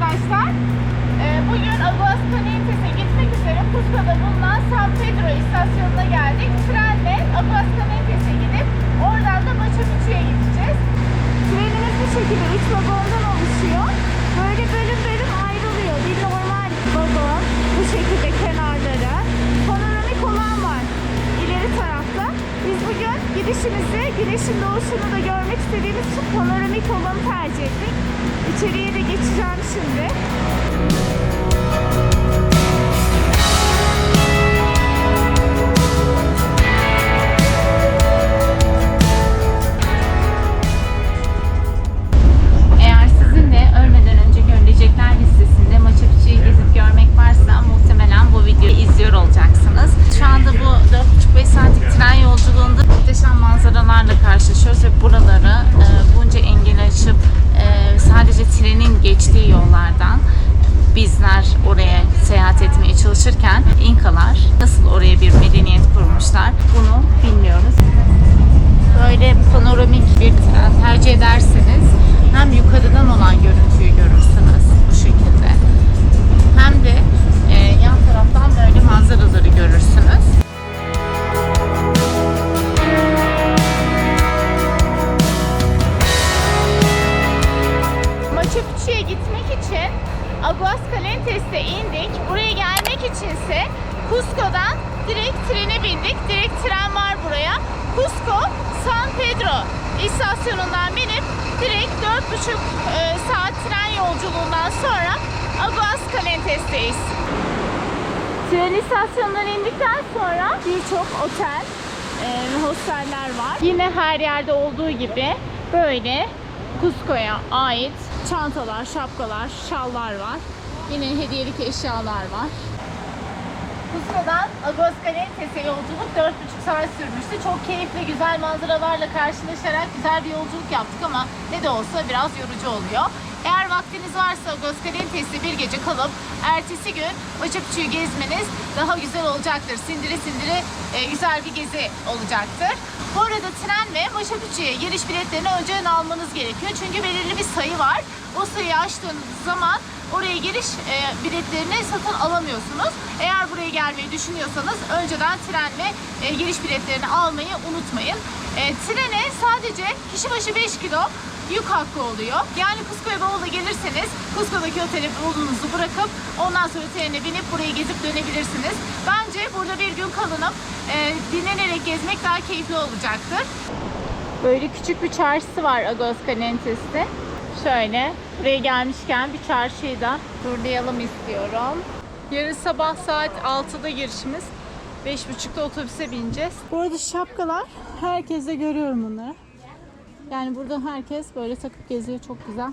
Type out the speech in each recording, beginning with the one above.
arkadaşlar. Bugün Aguascalientes'e gitmek üzere Cusco'da bulunan San Pedro istasyonuna geldik. Trenle Aguascalientes'e gidip oradan da Machu Picchu'ya gideceğiz. Trenimiz bu şekilde 3 vagondan oluşuyor. Böyle bölüm bölüm ayrılıyor. Bir normal vagon, bu şekilde kenarları. Panoramik olan var ileri tarafta. Biz bugün gidişimizi güneşin doğuşunu da görmek istediğimiz için panoramik olanı tercih ettik. İçeriye de geçeceğim şimdi. Eğer sizin de ölmeden önce görülecekler listesinde Machu Picchu'yu gezip görmek varsa muhtemelen bu videoyu izliyor olacaksınız. Şu anda bu 4,5-5 saatlik tren yolculuğunda muhteşem manzaralarla karşılaşıyoruz ve buraları bunca engel aşıp sadece trenin geçtiği yollardan bizler oraya seyahat etmeye çalışırken İnkalar nasıl oraya bir medeniyet kurmuşlar bunu bilmiyoruz. Böyle panoramik bir tren tercih ederseniz hem yukarıdan olan görüntüyü görürsünüz bu şekilde hem de yan taraftan böyle manzaraları görürsünüz. Machu Picchu'ya gitmek için Aguascalientes'te indik. Buraya gelmek içinse Cusco'dan direkt trene bindik. Direkt tren var buraya. Cusco, San Pedro istasyonundan binip direkt 4,5 saat tren yolculuğundan sonra Aguascalientes'teyiz. Tren istasyonundan indikten sonra birçok otel ve hosteller var. Yine her yerde olduğu gibi böyle Cusco'ya ait çantalar, şapkalar, şallar var. Yine hediyelik eşyalar var. Cusco'dan Aguascalientes'e yolculuk 4,5 saat sürmüştü. Çok keyifli, güzel manzaralarla karşılaşarak güzel bir yolculuk yaptık ama ne de olsa biraz yorucu oluyor. Eğer vaktiniz varsa Aguascalientes'te bir gece kalıp ertesi gün Machu Picchu'yu gezmeniz daha güzel olacaktır. Sindire sindire güzel bir gezi olacaktır. Bu arada tren ve Machu Picchu'ya giriş biletlerini önceden almanız gerekiyor. Çünkü belirli bir sayı var. O sayıyı aştığınız zaman oraya giriş biletlerini satın alamıyorsunuz. Eğer buraya gelmeyi düşünüyorsanız önceden trenle giriş biletlerini almayı unutmayın. Trene sadece kişi başı 5 kilo yük hakkı oluyor. Yani Cusco'ya bavula gelirseniz Cusco'daki otele bavulunuzu bırakıp ondan sonra trene binip burayı gezip dönebilirsiniz. Bence burada bir gün kalınıp dinlenerek gezmek daha keyifli olacaktır. Böyle küçük bir çarşısı var Aguascalientes'te. Şöyle buraya gelmişken bir çarşıyı da turlayalım istiyorum. Yarın sabah saat 6'da girişimiz. 5.30'da otobüse bineceğiz. Bu arada şapkalar, herkeste görüyorum bunları. Yani burada herkes böyle takıp geziyor, çok güzel.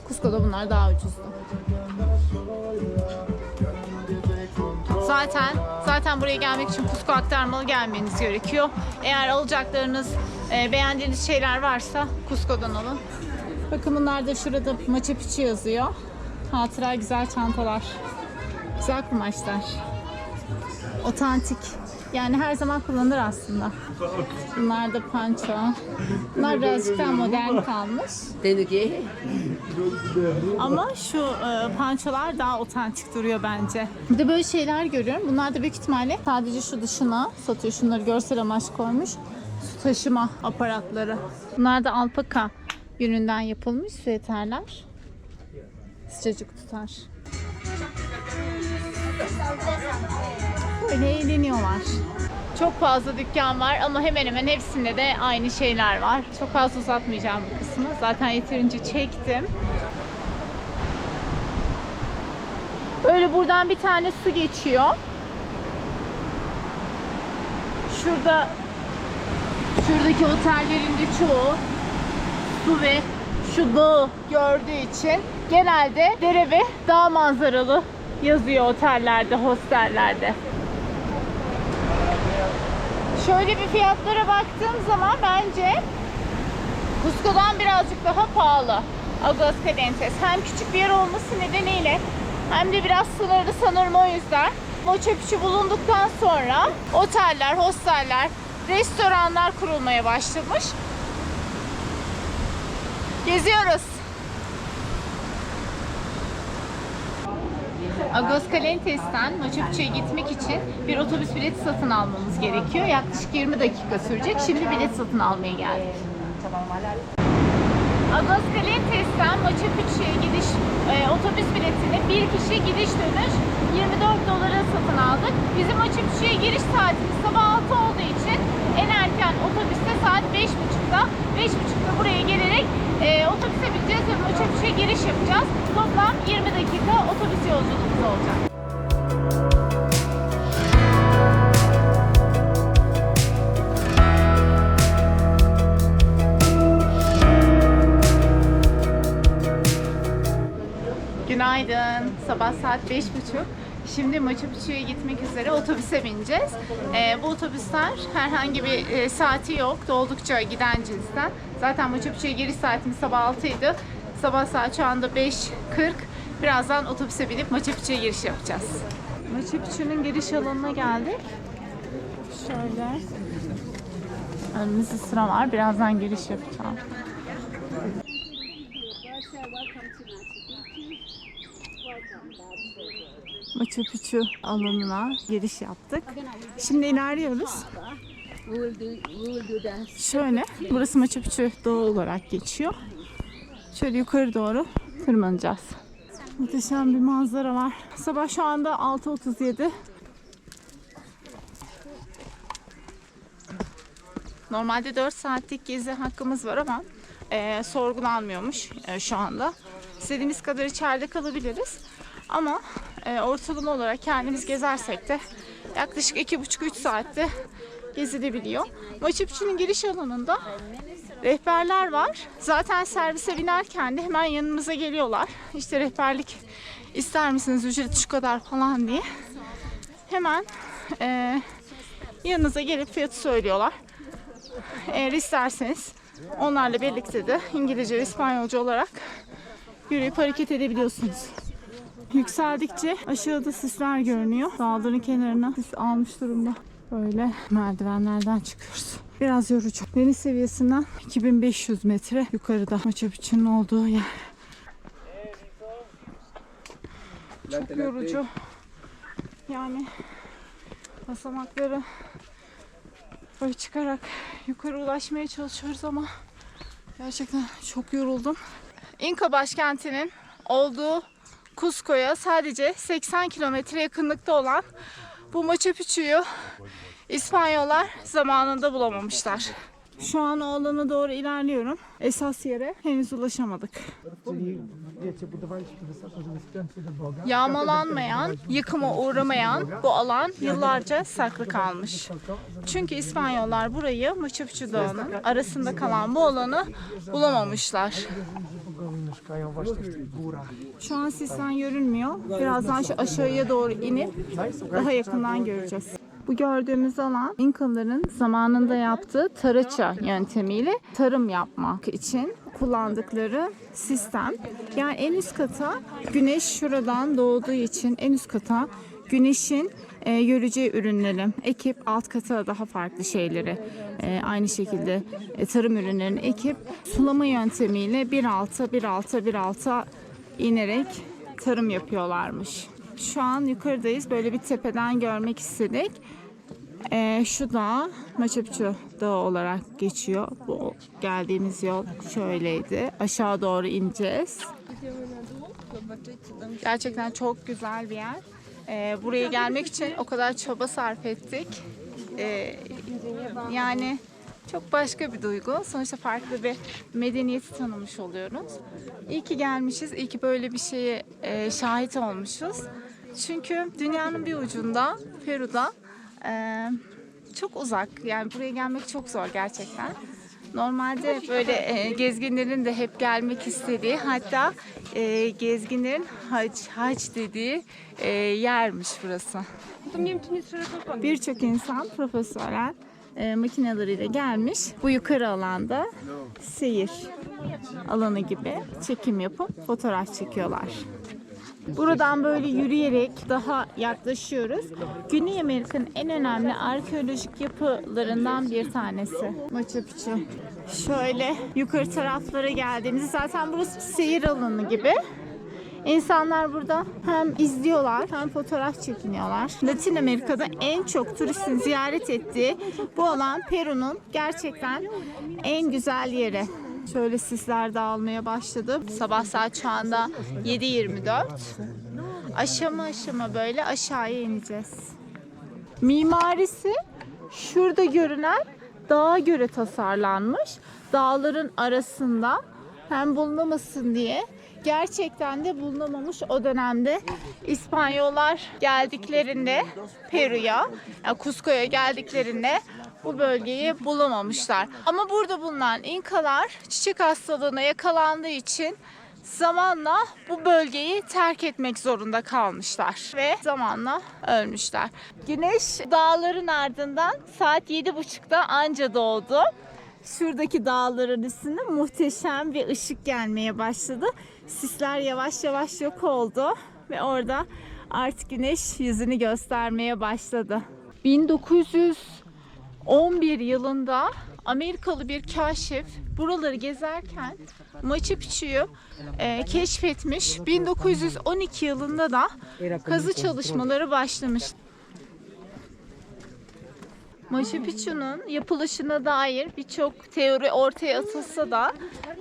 Cusco'da bunlar daha ucuzdu. Zaten buraya gelmek için Cusco aktarmalı gelmeniz gerekiyor. Eğer alacaklarınız, beğendiğiniz şeyler varsa Cusco'dan alın. Bakın bunlar da şurada Machu Picchu yazıyor. Hatıra güzel çantalar. Güzel kumaşlar. Otantik. Yani her zaman kullanılır aslında. Bunlar da panço. Bunlar birazcık daha modern kalmış. Ama şu pançolar daha otantik duruyor bence. Bir de böyle şeyler görüyorum. Bunlar da büyük ihtimalle sadece şu dışına satıyor. Şunları görsel amaçlı koymuş. Su taşıma aparatları. Bunlar da alpaka yününden yapılmış süeterler. Sıcacık tutar. Böyle eğleniyorlar. Çok fazla dükkan var ama hemen hemen hepsinde de aynı şeyler var. Çok fazla uzatmayacağım bu kısmı. Zaten yeterince çektim. Böyle buradan bir tane su geçiyor. Şuradaki otellerin de çoğu su ve şu dağı gördüğü için genelde dere ve dağ manzaralı yazıyor otellerde, hostellerde. Şöyle bir fiyatlara baktığım zaman bence Cusco'dan birazcık daha pahalı Aguascalientes. Hem küçük bir yer olması nedeniyle hem de biraz sınırlı sanırım o yüzden. Machu Picchu bulunduktan sonra oteller, hosteller, restoranlar kurulmaya başlamış. Geziyoruz. Aguascalientes'ten Machu Picchu'ya gitmek için bir otobüs bileti satın almamız gerekiyor. Yaklaşık 20 dakika sürecek. Şimdi bilet satın almaya geldik. Aguascalientes'ten Machu Picchu'ya gidiş otobüs biletini bir kişi gidiş dönüş 24 dolara satın aldık. Bizim Machu Picchu'ya giriş saatimiz sabah 6 olduğu için en erken otobüste saat 5.30'da. 5.30'da buraya gelerek otobüse bineceğiz ve Machu Picchu'ya giriş yapacağız. Toplam 20 dakika otobüs yolculuğumuz olacak. Günaydın. Sabah saat 5.30. Şimdi Machu Picchu'ya gitmek üzere otobüse bineceğiz. Bu otobüsler herhangi bir saati yok. Doldukça giden cinsten. Zaten Machu Picchu'ya giriş saatimiz sabah 6 idi. Sabah saat şu anda 5.40. Birazdan otobüse binip Machu Picchu'ya giriş yapacağız. Machu Picchu'nun giriş alanına geldik. Şöyle. Önümüzde sıra var. Birazdan giriş yapacağım. Machu Picchu alanına giriş yaptık. Şimdi ilerliyoruz. Şöyle, burası Machu Picchu Dağı olarak geçiyor. Şöyle yukarı doğru tırmanacağız. Muhteşem bir manzara var. Sabah şu anda 6.37. Normalde 4 saatlik gezi hakkımız var ama sorgulanmıyormuş şu anda. İstediğimiz kadar içeride kalabiliriz. Ama ortalama olarak kendimiz gezersek de yaklaşık 2,5-3 saatte gezilebiliyor. Machu Picchu'nun giriş alanında rehberler var. Zaten servise binerken de hemen yanımıza geliyorlar. İşte rehberlik ister misiniz, ücret şu kadar falan diye. Hemen yanınıza gelip fiyatı söylüyorlar. Eğer isterseniz onlarla birlikte de İngilizce ve İspanyolca olarak yürüyüp hareket edebiliyorsunuz. Yükseldikçe aşağıda sisler görünüyor. Dağların kenarına sis almış durumda. Böyle merdivenlerden çıkıyoruz. Biraz yorucu. Deniz seviyesinden 2500 metre yukarıda Machu Picchu'nun olduğu yer. Çok yorucu. Yani basamakları böyle çıkarak yukarı ulaşmaya çalışıyoruz ama gerçekten çok yoruldum. İnka başkentinin olduğu Cusco'ya sadece 80 kilometre yakınlıkta olan bu Machu Picchu'yu İspanyollar zamanında bulamamışlar. Şu an o alana doğru ilerliyorum. Esas yere henüz ulaşamadık. Yağmalanmayan, yıkıma uğramayan bu alan yıllarca saklı kalmış. Çünkü İspanyollar burayı Machu Picchu Dağı'nın arasında kalan bu alanı bulamamışlar. Şu an sisten görünmüyor. Birazdan şu aşağıya doğru inip daha yakından göreceğiz. Bu gördüğümüz alan İnkaların zamanında yaptığı taraça yöntemiyle tarım yapmak için kullandıkları sistem. Yani en üst kata güneş şuradan doğduğu için en üst kata güneşin göreceği ürünleri ekip alt kata daha farklı şeyleri aynı şekilde tarım ürünlerini ekip sulama yöntemiyle bir alta inerek tarım yapıyorlarmış. Şu an yukarıdayız. Böyle bir tepeden görmek istedik. Şu da Machu Picchu Dağı olarak geçiyor. Bu geldiğimiz yol şöyleydi. Aşağı doğru ineceğiz. Gerçekten çok güzel bir yer. Buraya gelmek için o kadar çaba sarf ettik. Yani çok başka bir duygu. Sonuçta farklı bir medeniyeti tanımış oluyoruz. İyi ki gelmişiz. İyi ki böyle bir şeye şahit olmuşuz. Çünkü dünyanın bir ucunda, Peru'da çok uzak. Yani buraya gelmek çok zor gerçekten. Normalde böyle gezginlerin de hep gelmek istediği, hatta gezginlerin hac dediği yermiş burası. Birçok insan profesyonel makineleriyle gelmiş. Bu yukarı alanda seyir alanı gibi çekim yapıp fotoğraf çekiyorlar. Buradan böyle yürüyerek daha yaklaşıyoruz. Güney Amerika'nın en önemli arkeolojik yapılarından bir tanesi Machu Picchu. Şöyle yukarı taraflara geldiğimizde zaten burası bir seyir alanı gibi. İnsanlar burada hem izliyorlar hem fotoğraf çekiniyorlar. Latin Amerika'da en çok turistin ziyaret ettiği bu alan Peru'nun gerçekten en güzel yeri. Şöyle sisler dağılmaya başladı. Sabah saat şu anda 7:24. Aşama aşama böyle aşağıya ineceğiz. Mimarisi şurada görünen dağa göre tasarlanmış. Dağların arasında hem bulunamasın diye, gerçekten de bulunamamış o dönemde. İspanyollar geldiklerinde Peru'ya, yani Cusco'ya geldiklerinde bu bölgeyi bulamamışlar. Ama burada bulunan İnkalar çiçek hastalığına yakalandığı için zamanla bu bölgeyi terk etmek zorunda kalmışlar ve zamanla ölmüşler. Güneş dağların ardından saat 7:30'da anca doğdu. Şuradaki dağların üstünde muhteşem bir ışık gelmeye başladı. Sisler yavaş yavaş yok oldu ve orada artık güneş yüzünü göstermeye başladı. 1911 yılında Amerikalı bir kaşif buraları gezerken Machu Picchu'yu keşfetmiş. 1912 yılında da kazı çalışmaları başlamış. Machu Picchu'nun yapılışına dair birçok teori ortaya atılsa da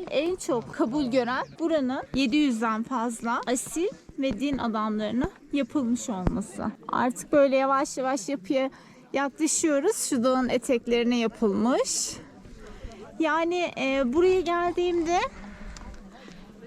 en çok kabul gören buranın 700'den fazla asil ve din adamlarına yapılmış olması. Artık böyle yavaş yavaş yapıya yaklaşıyoruz. Şu dağın eteklerine yapılmış. Yani buraya geldiğimde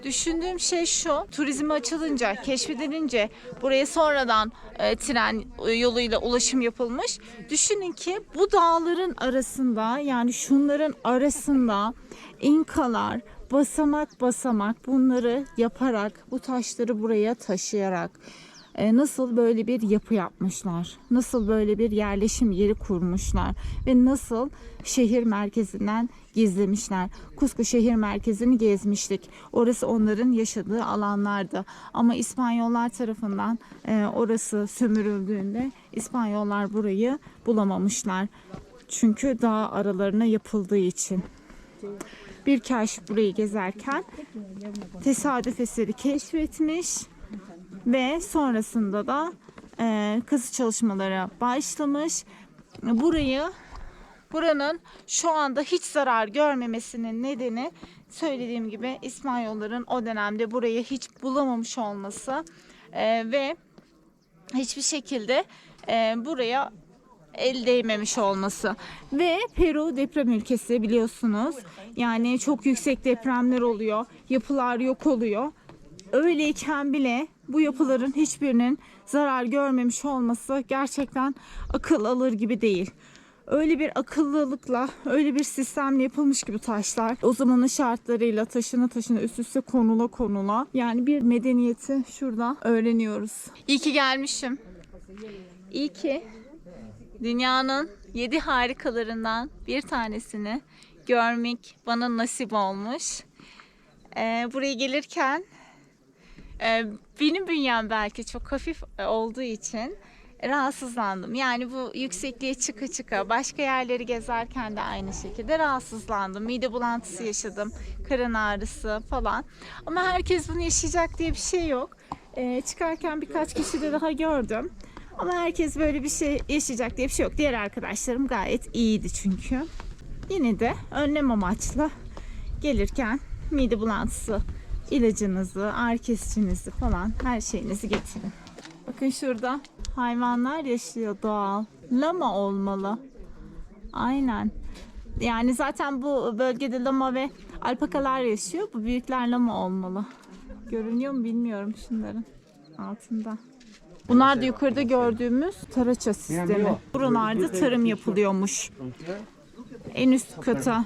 düşündüğüm şey şu: turizme açılınca, keşfedilince, buraya sonradan tren yoluyla ulaşım yapılmış. Düşünün ki bu dağların arasında, yani şunların arasında İnkalar basamak basamak bunları yaparak, bu taşları buraya taşıyarak nasıl böyle bir yapı yapmışlar, nasıl böyle bir yerleşim yeri kurmuşlar ve nasıl şehir merkezinden gizlemişler. Cusco şehir merkezini gezmiştik. Orası onların yaşadığı alanlardı. Ama İspanyollar tarafından orası sömürüldüğünde İspanyollar burayı bulamamışlar. Çünkü dağ aralarına yapıldığı için. Bir kaşif burayı gezerken tesadüf eseri keşfetmiş ve sonrasında da kazı çalışmalara başlamış. Buranın şu anda hiç zarar görmemesinin nedeni, söylediğim gibi, İspanyolların o dönemde burayı hiç bulamamış olması ve hiçbir şekilde buraya el değmemiş olması. Ve Peru deprem ülkesi, biliyorsunuz. Yani çok yüksek depremler oluyor. Yapılar yok oluyor. Öyleyken bile bu yapıların hiçbirinin zarar görmemiş olması gerçekten akıl alır gibi değil. Öyle bir akıllılıkla, öyle bir sistemle yapılmış ki bu taşlar. O zamanın şartlarıyla taşına üst üste konula. Yani bir medeniyeti şurada öğreniyoruz. İyi ki gelmişim. İyi ki dünyanın 7 harikalarından bir tanesini görmek bana nasip olmuş. Buraya gelirken benim bünyem belki çok hafif olduğu için rahatsızlandım. Yani bu yüksekliğe çıka başka yerleri gezerken de aynı şekilde rahatsızlandım. Mide bulantısı yaşadım, karın ağrısı falan. Ama herkes bunu yaşayacak diye bir şey yok. Çıkarken birkaç kişi de daha gördüm. Ama herkes böyle bir şey yaşayacak diye bir şey yok. Diğer arkadaşlarım gayet iyiydi çünkü. Yine de önlem amaçlı gelirken mide bulantısı ilacınızı, ağrı kesicinizi falan, her şeyinizi getirin. Bakın şurada hayvanlar yaşıyor, doğal. Lama olmalı. Aynen. Yani zaten bu bölgede lama ve alpakalar yaşıyor. Bu büyükler lama olmalı. Görünüyor mu bilmiyorum şunların altında. Bunlar da yukarıda gördüğümüz taraça sistemi. Buralarda tarım yapılıyormuş. En üst kata,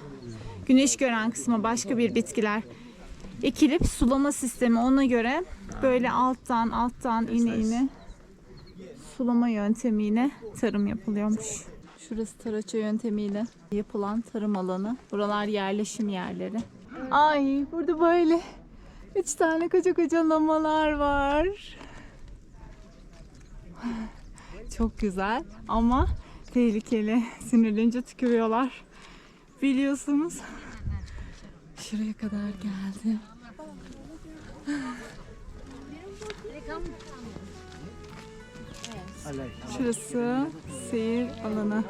güneş gören kısma başka bir bitkiler ekilip sulama sistemi, ona göre böyle alttan ine sulama yöntemiyle tarım yapılıyormuş. Şurası taraça yöntemiyle yapılan tarım alanı. Buralar yerleşim yerleri. Ay, burada böyle 3 tane koca lamalar var. Çok güzel ama tehlikeli. Sinirlenince tükürüyorlar. Biliyorsunuz. Şuraya kadar geldi. Şurası seyir alanı.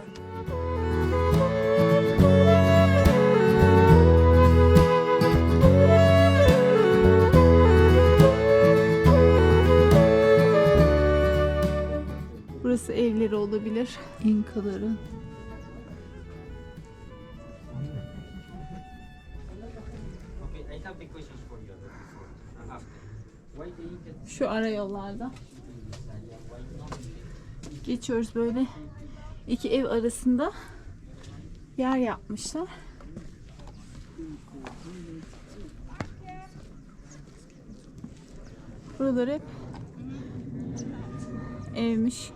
Burası evleri olabilir. İnkaların. Şu ara yollarda geçiyoruz, böyle iki ev arasında yer yapmışlar. Buralar hep evmiş.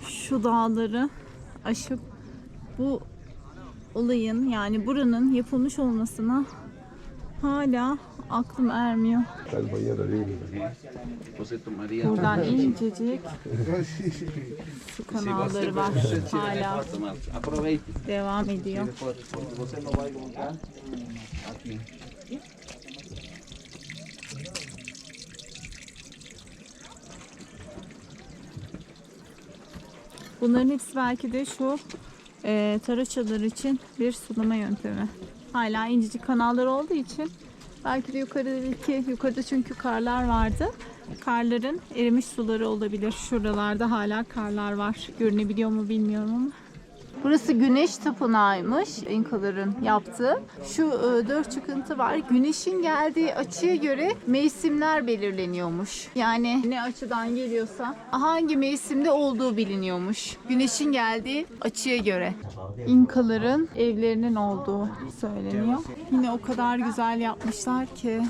Şu dağları aşıp bu olayın, yani buranın yapılmış olmasına hala aklım ermiyor. Buradan incecik su kanalları var. Hala devam ediyor. Bunların hepsi belki de şu taraçalar için bir sulama yöntemi. Hala incecik kanallar olduğu için belki de yukarıda çünkü karlar vardı. Karların erimiş suları olabilir. Şuralarda hala karlar var. Görünebiliyor mu bilmiyorum ama. Burası güneş tapınağıymış İnkaların yaptığı. Şu 4 çıkıntı var. Güneşin geldiği açıya göre mevsimler belirleniyormuş. Yani ne açıdan geliyorsa hangi mevsimde olduğu biliniyormuş. Güneşin geldiği açıya göre. İnkaların evlerinin olduğu söyleniyor. Yine o kadar güzel yapmışlar ki.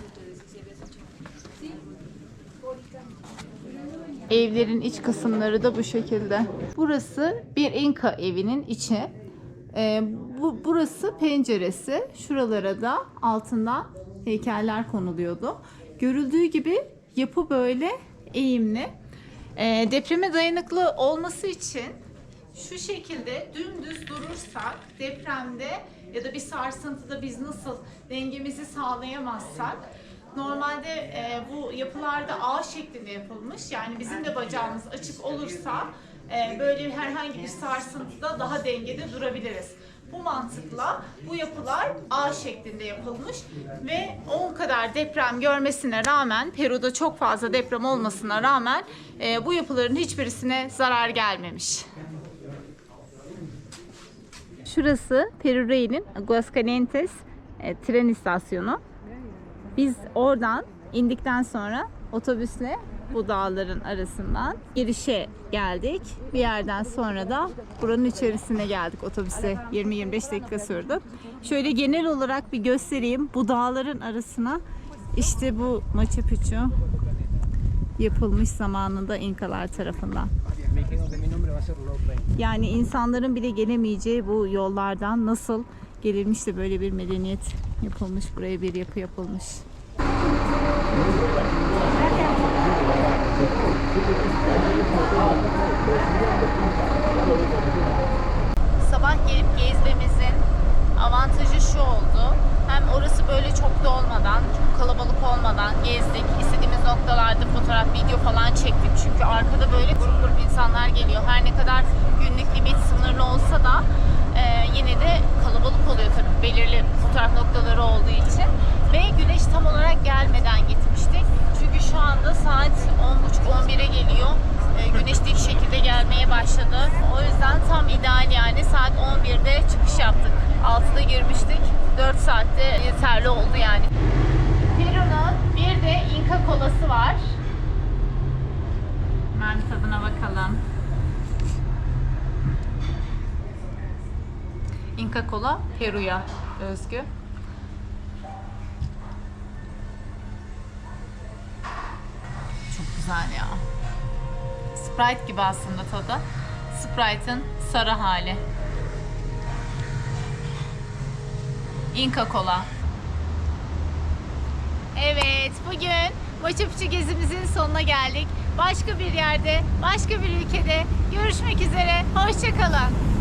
Evlerin iç kısımları da bu şekilde. Burası bir İnka evinin içi. Burası penceresi. Şuralara da altından heykeller konuluyordu. Görüldüğü gibi yapı böyle eğimli. Depreme dayanıklı olması için şu şekilde dümdüz durursak depremde ya da bir sarsıntıda biz nasıl dengemizi sağlayamazsak, normalde bu yapılarda A şeklinde yapılmış. Yani bizim de bacağımız açık olursa böyle herhangi bir sarsıntıda daha dengede durabiliriz. Bu mantıkla bu yapılar A şeklinde yapılmış ve 10 kadar deprem görmesine rağmen, Peru'da çok fazla deprem olmasına rağmen bu yapıların hiçbirisine zarar gelmemiş. Şurası Peru Rail'in Aguascalientes tren istasyonu. Biz oradan indikten sonra otobüsle bu dağların arasından girişe geldik. Bir yerden sonra da buranın içerisine geldik. Otobüse 20-25 dakika sürdü. Şöyle genel olarak bir göstereyim. Bu dağların arasına işte bu Machu Picchu yapılmış zamanında İnkalar tarafından. Yani insanların bile gelemeyeceği bu yollardan nasıl gelinmiş de böyle bir medeniyet yapılmış, buraya bir yapı yapılmış. Sabah gelip gezmemizin avantajı şu oldu. Hem orası böyle çok da olmadan, çok kalabalık olmadan gezdik. İstediğimiz noktalarda fotoğraf, video falan çektik. Çünkü arkada böyle grup grup insanlar geliyor. Her ne kadar günlük limit sınırlı olsa da yine de kalabalık oluyor tabii, belirli fotoğraf noktaları olduğu için. Ve güneş tam olarak gelmeden gitmiştik. Çünkü şu anda saat 10.30-11'e geliyor. Güneş dik şekilde gelmeye başladı. O yüzden tam ideal, yani saat 11'de çıkış yaptık. 6'da girmiştik. 4 saatte yeterli oldu yani. Peru'nun bir de İnka kolası var. Hemen tadına bakalım. İnka kola Peru'ya özgü. Çok güzel ya. Sprite gibi aslında tadı. Sprite'ın sarı hali. İnka kola. Evet, bugün Machu Picchu gezimizin sonuna geldik. Başka bir yerde, başka bir ülkede görüşmek üzere. Hoşça kalın.